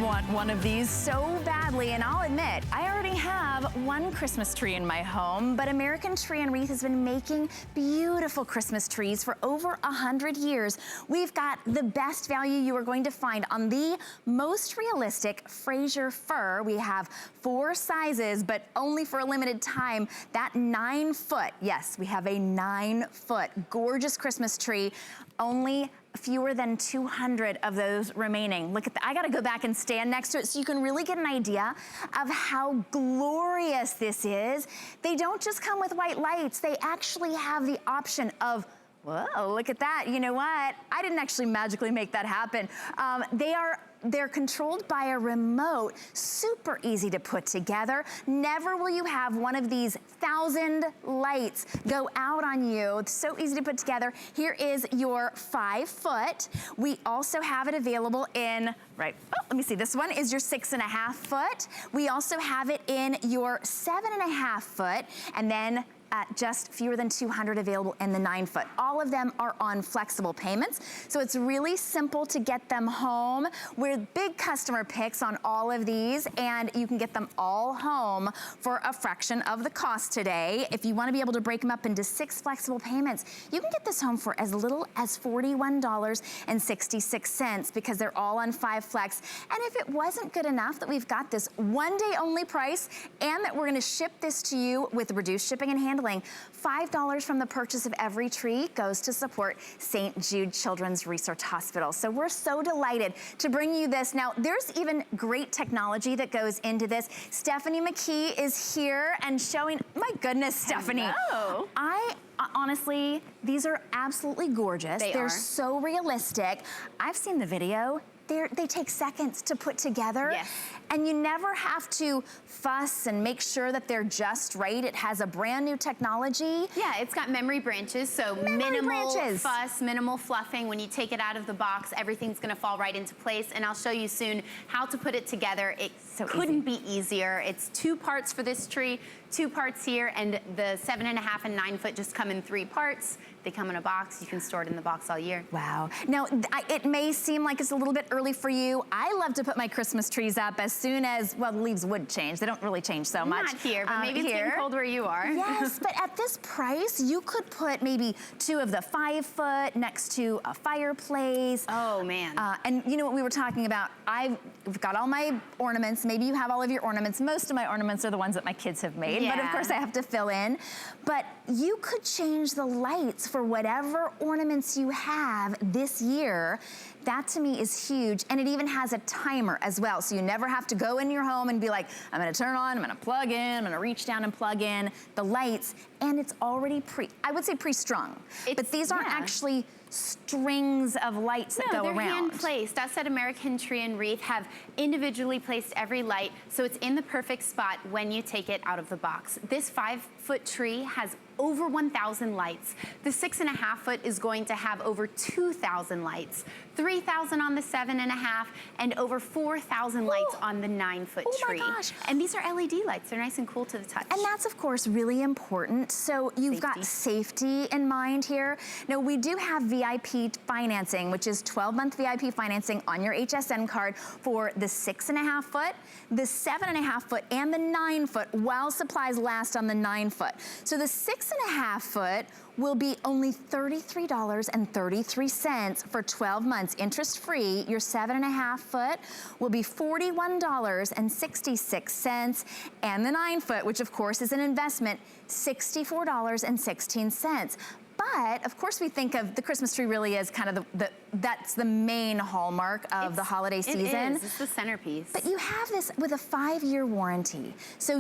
want one of these so badly, and I'll admit, I already have one Christmas tree in my home, but American Tree and Wreath has been making beautiful Christmas trees for over 100 years. We've got the best value you are going to find on the most realistic Frasier Fir. We have 4 sizes, but only for a limited time. That 9-foot, yes, we have a 9-foot gorgeous Christmas tree. Only fewer than 200 of those remaining. Look at that. I gotta go back and stand next to it so you can really get an idea of how glorious this is. They don't just come with white lights. They actually have the option of, whoa, look at that. You know what? I didn't actually magically make that happen. They're controlled by a remote, super easy to put together. Never will you have one of these 1,000 lights go out on you. It's so easy to put together. Here is your 5-foot. We also have it available in, let me see, this one is your 6.5-foot. We also have it in your 7.5-foot, and then just fewer than 200 available in the 9-foot. All of them are on flexible payments, so it's really simple to get them home. We're big customer picks on all of these, and you can get them all home for a fraction of the cost today. If you want to be able to break them up into 6 flexible payments, you can get this home for as little as $41.66 because they're all on 5 flex. And if it wasn't good enough that we've got this one-day only price and that we're going to ship this to you with reduced shipping and handling, $5 from the purchase of every tree goes to support St. Jude Children's Research Hospital. So we're so delighted to bring you this. Now, there's even great technology that goes into this. Stephanie McKee is here and showing, my goodness, Stephanie. Hello. Honestly, these are absolutely gorgeous. They're so realistic. I've seen the video. They take seconds to put together. Yes. And you never have to fuss and make sure that they're just right. It has a brand new technology. Yeah, it's got memory branches, so minimal fuss, minimal fluffing. When you take it out of the box, everything's gonna fall right into place, and I'll show you soon how to put it together. It couldn't be easier. It's 2 parts for this tree, 2 parts here, and the 7.5 and 9-foot just come in 3 parts. They come in a box. You can store it in the box all year. Wow. Now, it may seem like it's a little bit early for you. I love to put my Christmas trees up as soon as, well, the leaves would change. They don't really change so much. Not here, but maybe it's getting cold where you are. Yes, but at this price, you could put maybe 2 of the 5-foot next to a fireplace. Oh, man. And you know what we were talking about? I've got all my ornaments. Maybe you have all of your ornaments. Most of my ornaments are the ones that my kids have made, but of course I have to fill in. But you could change the lights for whatever ornaments you have this year. That to me is huge, and it even has a timer as well, so you never have to go in your home and be like, I'm gonna turn on, I'm gonna plug in, I'm gonna reach down and plug in the lights, and it's already I would say pre-strung, but these aren't actually strings of lights that go around. They're hand-placed. Us at American Tree and Wreath have individually placed every light, so it's in the perfect spot when you take it out of the box. This 5-foot tree has over 1,000 lights. The 6.5-foot is going to have over 2,000 lights, 3,000 on the 7.5, and over 4,000 lights on the 9-foot tree. Oh my gosh. And these are LED lights. They're nice and cool to the touch. And that's, of course, really important. So you've got safety in mind here. Now, we do have VIP financing, which is 12-month VIP financing on your HSN card for the 6.5-foot, the 7.5-foot, and the 9-foot while supplies last on the 9-foot. So the 6.5-foot will be only $33.33 for 12 months, interest-free. Your 7.5-foot will be $41.66, and the 9-foot, which of course is an investment, $64.16. But of course we think of the Christmas tree really is kind of that's the main hallmark of the holiday season. It's the centerpiece. But you have this with a 5-year warranty. So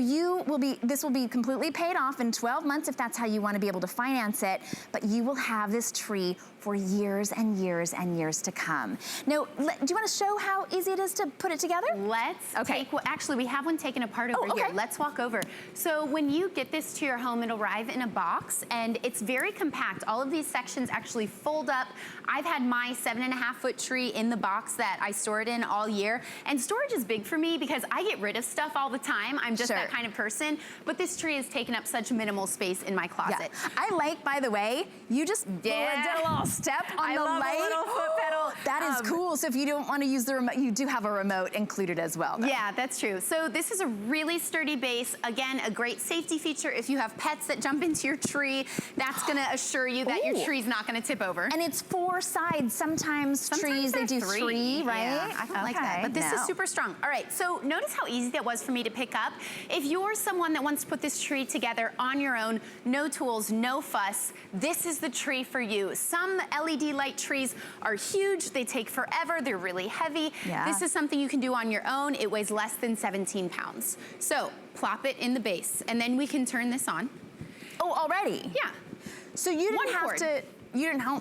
this will be completely paid off in 12 months if that's how you want to be able to finance it, but you will have this tree for years and years and years to come. Now, do you want to show how easy it is to put it together? Let's actually we have one taken apart over here. Let's walk over. So when you get this to your home, it'll arrive in a box, and it's very compact. All of these sections actually fold up. I've had my 7.5-foot tree in the box that I store it in all year, and storage is big for me because I get rid of stuff all the time. I'm just that kind of person, but this tree has taken up such minimal space in my closet. I like, by the way, you just did a little step on the light. I love a little foot pedal. That is cool. So if you don't want to use the remote, you do have a remote included as well, though. Yeah, that's true. So this is a really sturdy base. Again, a great safety feature. If you have pets that jump into your tree, that's gonna assure you that your tree's not gonna tip over. And it's 4 sides. Sometimes trees, they do 3, right? Yeah, I don't like that, but this is super strong. All right, so notice how easy that was for me to pick up. If you're someone that wants to put this tree together on your own, no tools, no fuss, this is the tree for you. Some LED light trees are huge, they take forever, they're really heavy. Yeah. This is something you can do on your own. It weighs less than 17 pounds. So plop it in the base, and then we can turn this on. Oh, already? Yeah. So you didn't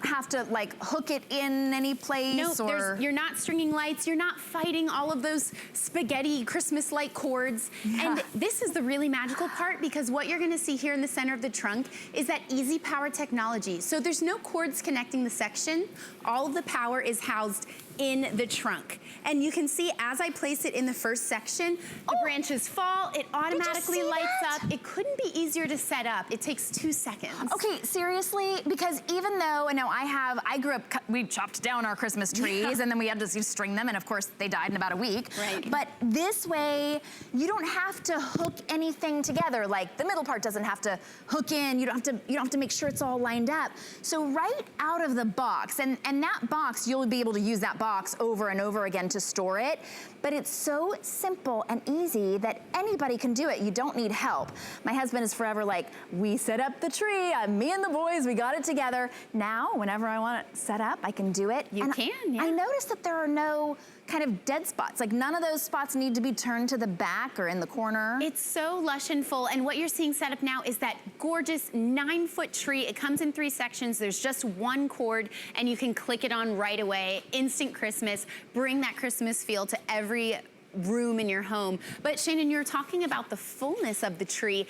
have to like hook it in any place? No, you're not stringing lights, you're not fighting all of those spaghetti Christmas light cords. Yeah. And this is the really magical part, because what you're gonna see here in the center of the trunk is that easy power technology. So there's no cords connecting the section. All of the power is housed in the trunk. And you can see as I place it in the first section, the branches fall, it automatically lights up. It couldn't be easier to set up. It takes 2 seconds. Okay, seriously, because even though, I grew up, we chopped down our Christmas trees and then we had to string them, and of course they died in about a week. Right. But this way, you don't have to hook anything together. Like the middle part doesn't have to hook in, you don't have to make sure it's all lined up. So right out of the box, and that box, you'll be able to use that box over and over again to store it, but it's so simple and easy that anybody can do it. You don't need help. My husband is forever like, we set up the tree, me and the boys, we got it together. Now, whenever I want it set up, I can do it. You can, yeah. I noticed that there are no kind of dead spots. Like none of those spots need to be turned to the back or in the corner. It's so lush and full, and what you're seeing set up now is that gorgeous 9-foot tree. It comes in 3 sections. There's just 1 cord, and you can click it on right away. Instant Christmas. Bring that Christmas feel to every room in your home. But Shannon, you're talking about the fullness of the tree.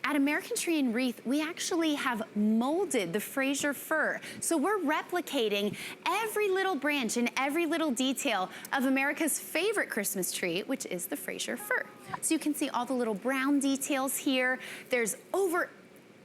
At American Tree and Wreath, we actually have molded the Frasier Fir. So we're replicating every little branch and every little detail of America's favorite Christmas tree, which is the Frasier Fir. So you can see all the little brown details here.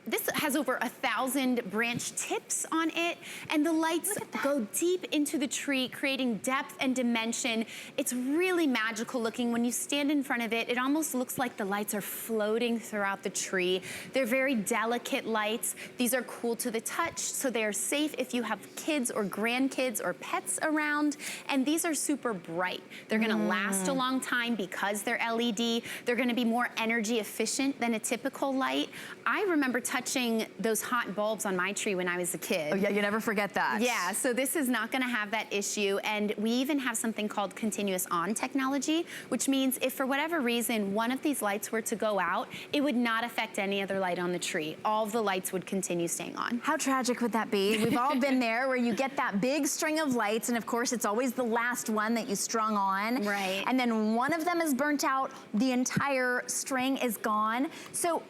This has over 1,000 branch tips on it, and the lights go deep into the tree, creating depth and dimension. It's really magical looking. When you stand in front of it, it almost looks like the lights are floating throughout the tree. They're very delicate lights. These are cool to the touch, so they are safe if you have kids or grandkids or pets around. And these are super bright. They're gonna last a long time because they're LED. They're gonna be more energy efficient than a typical light. I remember touching those hot bulbs on my tree when I was a kid. Oh yeah, you never forget that. Yeah, so this is not gonna have that issue, and we even have something called continuous on technology, which means if for whatever reason one of these lights were to go out, it would not affect any other light on the tree. All of the lights would continue staying on. How tragic would that be? We've all been there where you get that big string of lights, and of course it's always the last one that you strung on. Right. And then one of them is burnt out, the entire string is gone. So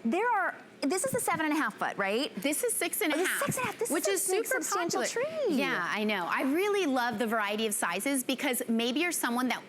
this is a 7.5 foot, right? This is 6.5. Oh, this is 6.5. This which is a big, super substantial popular. tree. Yeah, I know. I really love the variety of sizes, because maybe you're someone that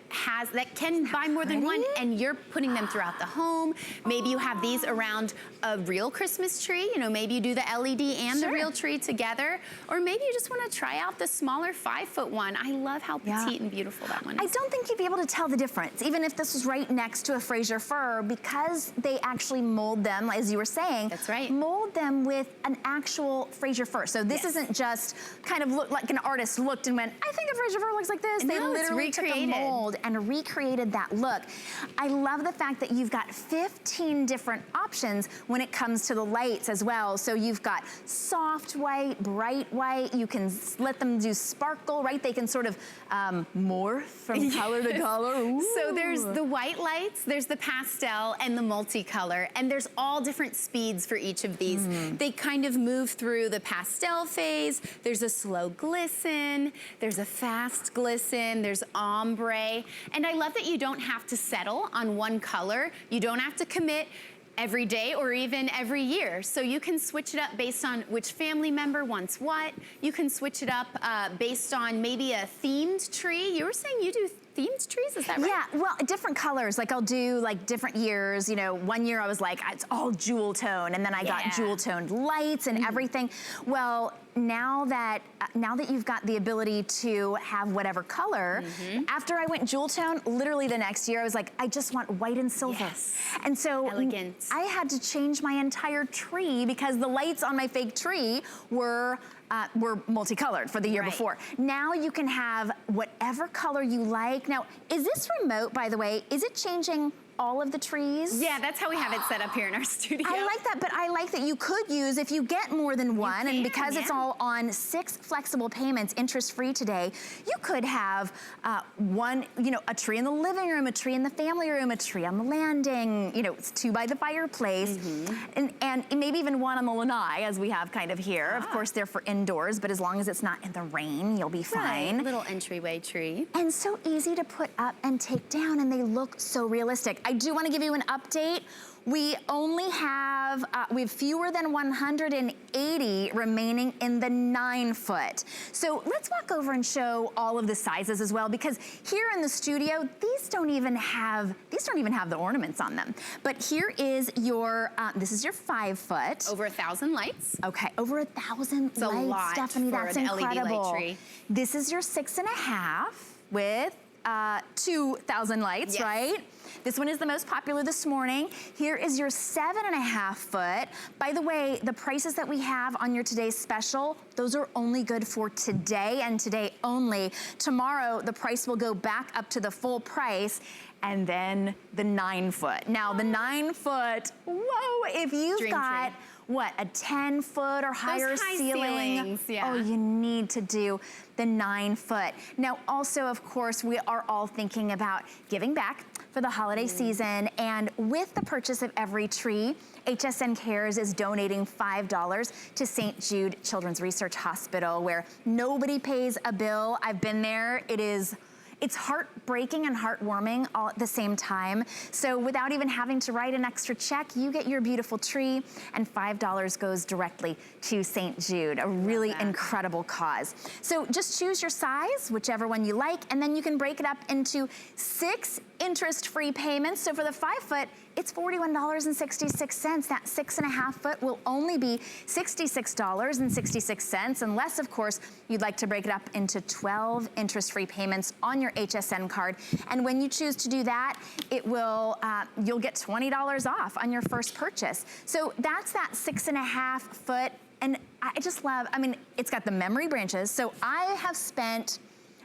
can buy more than one, and you're putting them throughout the home. Maybe you have these around a real Christmas tree. You know, maybe you do the LED and the real tree together, or maybe you just want to try out the smaller 5-foot one. I love how petite and beautiful that one is. I don't think you'd be able to tell the difference, even if this was right next to a Frasier Fir, because they actually mold them, as you were saying. That's right. Mold them with an actual Frasier Fir. So this isn't just kind of look like an artist looked and went, I think a Frasier Fir looks like this. No, they literally took a mold and recreated that look. I love the fact that you've got 15 different options when it comes to the lights as well. So you've got soft white, bright white. You can let them do sparkle, right? They can sort of morph from color to color. Ooh. So there's the white lights, there's the pastel, and the multicolor, and there's all different speeds for each of these. They kind of move through the pastel phase. There's a slow glisten, there's a fast glisten, there's ombre. And I love that you don't have to settle on one color. You don't have to commit every day or even every year. So you can switch it up based on which family member wants what. You can switch it up based on maybe a themed tree. You were saying you do themed trees, is that right? Yeah, well, different colors. Like I'll do like different years. You know, one year I was like, it's all jewel tone, and then I got jewel toned lights and everything. Well, now that you've got the ability to have whatever color, after I went jewel tone, literally the next year, I was like, I just want white and silver. Yes. And so Elegant. I had to change my entire tree because the lights on my fake tree were multicolored for the year before. Now you can have whatever color you like. Now, is this remote, by the way, is it changing all of the trees? Yeah, that's how we have it set up here in our studio. I like that, but I like that you could use, if you get more than one, and because it's all on 6 flexible payments, interest-free today, you could have one, you know, a tree in the living room, a tree in the family room, a tree on the landing, you know, it's 2 by the fireplace, and maybe even one on the lanai, as we have kind of here. Of course, they're for indoors, but as long as it's not in the rain, you'll be fine. Little entryway tree. And so easy to put up and take down, and they look so realistic. I do want to give you an update. We only have, we have fewer than 180 remaining in the 9-foot. So let's walk over and show all of the sizes as well, because here in the studio, these don't even have the ornaments on them. But here is your, this is your 5-foot. Over 1,000 lights. Okay, over 1,000 lights, a lot, Stephanie, for that's an incredible. LED light tree. This is your 6.5 with 2,000 lights, right? This one is the most popular this morning. Here is your 7.5 foot. By the way, the prices that we have on your today's special, those are only good for today and today only. Tomorrow, the price will go back up to the full price, and then the 9-foot. Now, the 9-foot, whoa, if you've got, what, a 10-foot or higher ceiling, oh, you need to do the 9-foot. Now, also, of course, we are all thinking about giving back for the holiday season, and with the purchase of every tree, HSN Cares is donating $5 to St. Jude Children's Research Hospital, where nobody pays a bill. I've been there. It's heartbreaking and heartwarming all at the same time. So without even having to write an extra check, you get your beautiful tree, and $5 goes directly to St. Jude, a really incredible cause. So just choose your size, whichever one you like, and then you can break it up into 6 interest-free payments. So for the 5-foot, it's $41.66. That 6.5 foot will only be $66.66, unless, of course, you'd like to break it up into 12 interest-free payments on your HSN card. And when you choose to do that, it will, you'll get $20 off on your first purchase. So that's that 6.5 foot. And I just love, I mean, it's got the memory branches. So I have spent,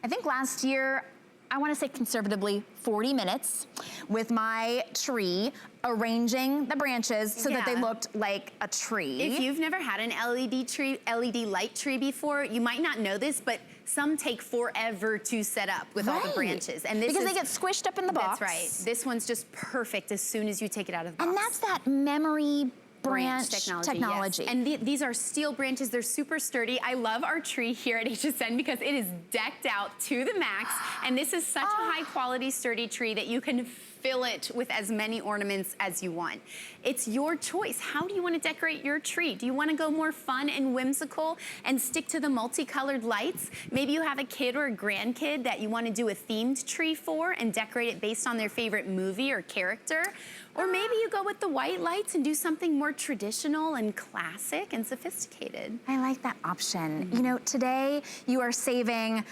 I think last year, I want to say conservatively 40 minutes with my tree, arranging the branches so that they looked like a tree. If you've never had an LED light tree before, you might not know this, but some take forever to set up with all the branches. And this because they get squished up in the box. That's right. This one's just perfect as soon as you take it out of the box. And that's that memory branch technology. Yes. And these are steel branches. They're super sturdy. I love our tree here at HSN because it is decked out to the max. And this is such a high quality, sturdy tree that you can fill it with as many ornaments as you want. It's your choice. How do you want to decorate your tree? Do you want to go more fun and whimsical and stick to the multicolored lights? Maybe you have a kid or a grandkid that you want to do a themed tree for and decorate it based on their favorite movie or character. Or maybe you go with the white lights and do something more traditional and classic and sophisticated. I like that option. You know, today you are saving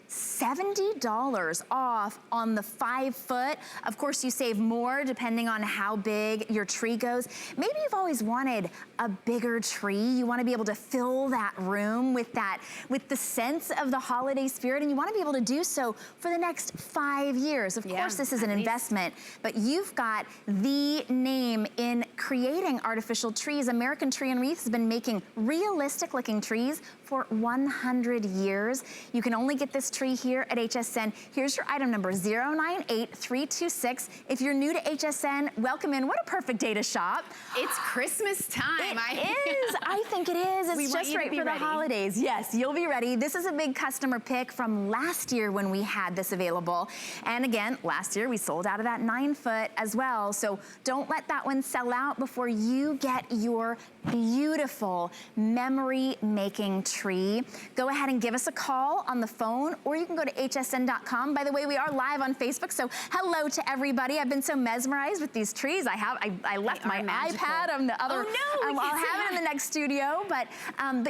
$70 off on the 5-foot. Of course, you save more depending on how big your tree goes. Maybe you've always wanted a bigger tree. You want to be able to fill that room with the sense of the holiday spirit, and you want to be able to do so for the next 5 years. Of course, this is an investment, but you've got the name in creating artificial trees. American Tree and Wreath has been making realistic looking trees for 100 years. You can only get this tree here at HSN. Here's your item number, 098326. If you're new to HSN, welcome in. What a perfect day to shop. It's Christmas time. It is. I think it is. It's just right for the holidays. Yes, you'll be ready. This is a big customer pick from last year when we had this available. And again, last year we sold out of that 9-foot as well. So don't let that one sell out before you get your beautiful memory making tree. Go ahead and give us a call on the phone or or you can go to hsn.com. By the way, we are live on Facebook, so hello to everybody. I've been so mesmerized with these trees. I left my iPad on the other. Oh no, I'll have it in the next studio, but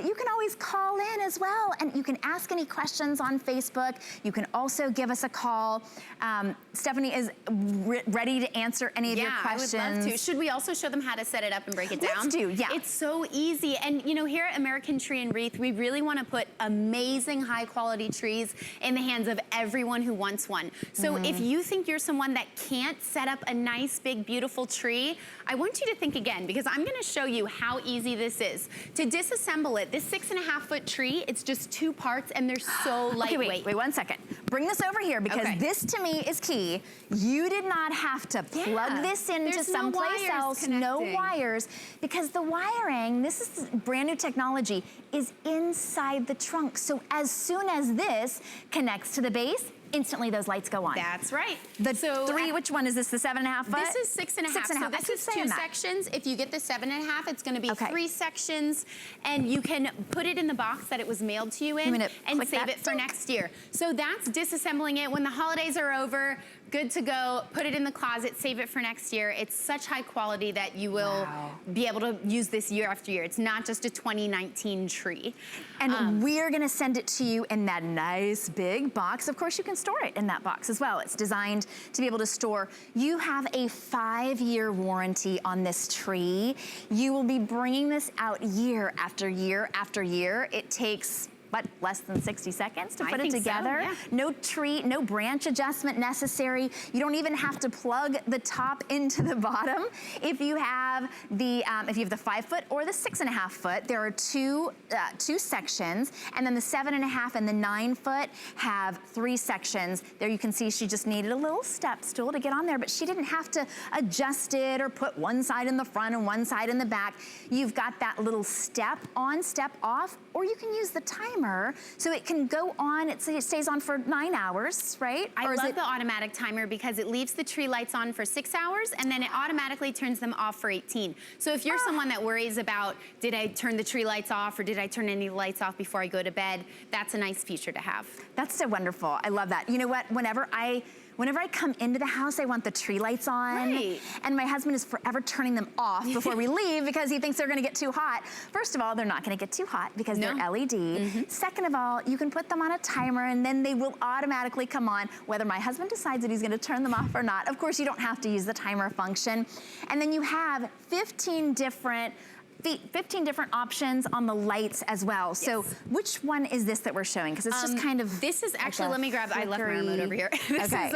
you can always call in as well, and you can ask any questions on Facebook. You can also give us a call. Stephanie is ready to answer any of your questions. I would love to. Should we also show them how to set it up and break it down? Let's do, yeah. It's so easy. And you know, here at American Tree and Wreath, we really want to put amazing high quality trees in the hands of everyone who wants one. So if you think you're someone that can't set up a nice, big, beautiful tree, I want you to think again, because I'm going to show you how easy this is. To disassemble it, this 6.5 foot tree, it's just 2 parts and they're so lightweight. Okay, wait 1 second. Bring this over here, because this to me is key. You did not have to plug this into someplace else, no wires, because the wiring, this is brand new technology, is inside the trunk. So as soon as this connects to the base, instantly those lights go on. That's right. The three, which one is this, the 7.5 foot? This is 6.5. So this is 2 sections. If you get the 7.5, it's gonna be 3 sections, and you can put it in the box that it was mailed to you in and save it for next year. So that's disassembling it. When the holidays are over, good to go, put it in the closet, save it for next year. It's such high quality that you will be able to use this year after year. It's not just a 2019 tree. And we're gonna send it to you in that nice big box. Of course, you can store it in that box as well. It's designed to be able to store. You have a 5-year warranty on this tree. You will be bringing this out year after year after year. It takes less than 60 seconds to put it together. No tree, no branch adjustment necessary. You don't even have to plug the top into the bottom. If you have the 5 foot or the 6.5 foot, there are two sections, and then the 7.5 and the 9 foot have 3 sections. There you can see she just needed a little step stool to get on there, but she didn't have to adjust it or put one side in the front and one side in the back. You've got that little step on, step off, or you can use the timer so it can go on. It stays on for 9 hours, right? I love the automatic timer because it leaves the tree lights on for 6 hours and then it automatically turns them off for 18. So if you're someone that worries about, did I turn the tree lights off or did I turn any lights off before I go to bed, that's a nice feature to have. That's so wonderful. I love that. You know what? Whenever I come into the house, I want the tree lights on. And my husband is forever turning them off before we leave because he thinks they're gonna get too hot. First of all, they're not gonna get too hot because they're LED. Second of all, you can put them on a timer and then they will automatically come on whether my husband decides that he's gonna turn them off or not. Of course, you don't have to use the timer function. And then you have 15 different options on the lights as well. So which one is this that we're showing? Because it's just kind of... This is actually, let me grab, I left my remote over here. This is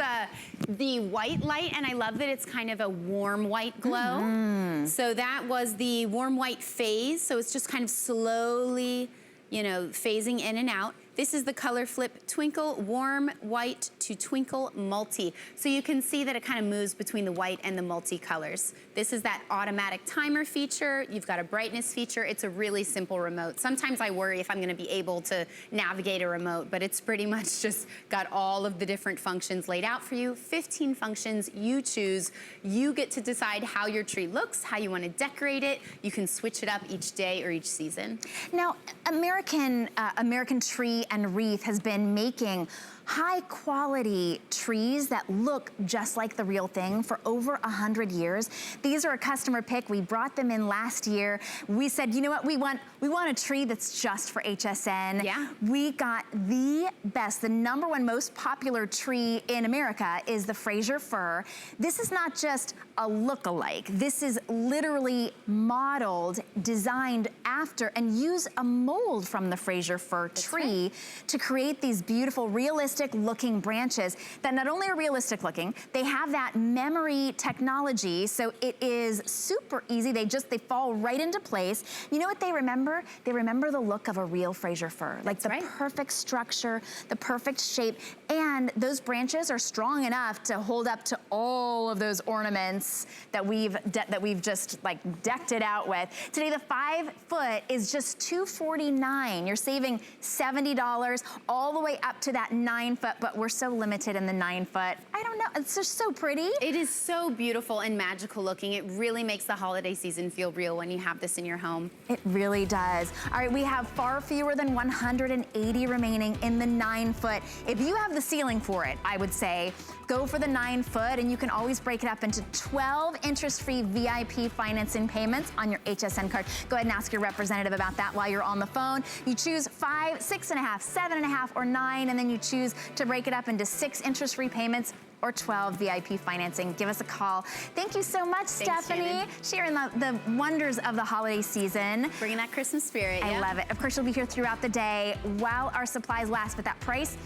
the white light, and I love that it's kind of a warm white glow. So that was the warm white phase. So it's just kind of slowly, you know, phasing in and out. This is the color flip twinkle, warm white to twinkle multi. So you can see that it kind of moves between the white and the multi colors. This is that automatic timer feature. You've got a brightness feature. It's a really simple remote. Sometimes I worry if I'm gonna be able to navigate a remote, but it's pretty much just got all of the different functions laid out for you. 15 functions, you choose. You get to decide how your tree looks, how you wanna decorate it. You can switch it up each day or each season. Now, American Tree and Wreath has been making high quality trees that look just like the real thing for over 100 years. These are a customer pick. We brought them in last year. We said, you know what, we want a tree that's just for HSN. We got the best, the #1 most popular tree in America is the Frasier Fir. This is not just a look-alike. This is literally modeled, designed after, and use a mold from the Frasier Fir tree to create these beautiful, realistic looking branches that not only are realistic looking, they have that memory technology, so it is super easy. They fall right into place. You know what they remember? They remember the look of a real Frasier Fir. Like the perfect structure, the perfect shape, and those branches are strong enough to hold up to all of those ornaments that we've just like decked it out with. Today, the 5 foot is just $249. You're saving $70 all the way up to that 9 9-foot, but we're so limited in the 9-foot. I don't know, it's just so pretty. It is so beautiful and magical looking. It really makes the holiday season feel real when you have this in your home. It really does. All right, we have far fewer than 180 remaining in the 9-foot. If you have the ceiling for it, I would say, go for the 9-foot, and you can always break it up into 12 interest-free VIP financing payments on your HSN card. Go ahead and ask your representative about that while you're on the phone. You choose 5, 6.5, 7.5, or 9, and then you choose to break it up into 6 interest-free payments or 12 VIP financing. Give us a call. Thank you so much, Thanks, Stephanie, Shannon. sharing the wonders of the holiday season. Bringing that Christmas spirit. I love it. Of course, you'll be here throughout the day while our supplies last, but that price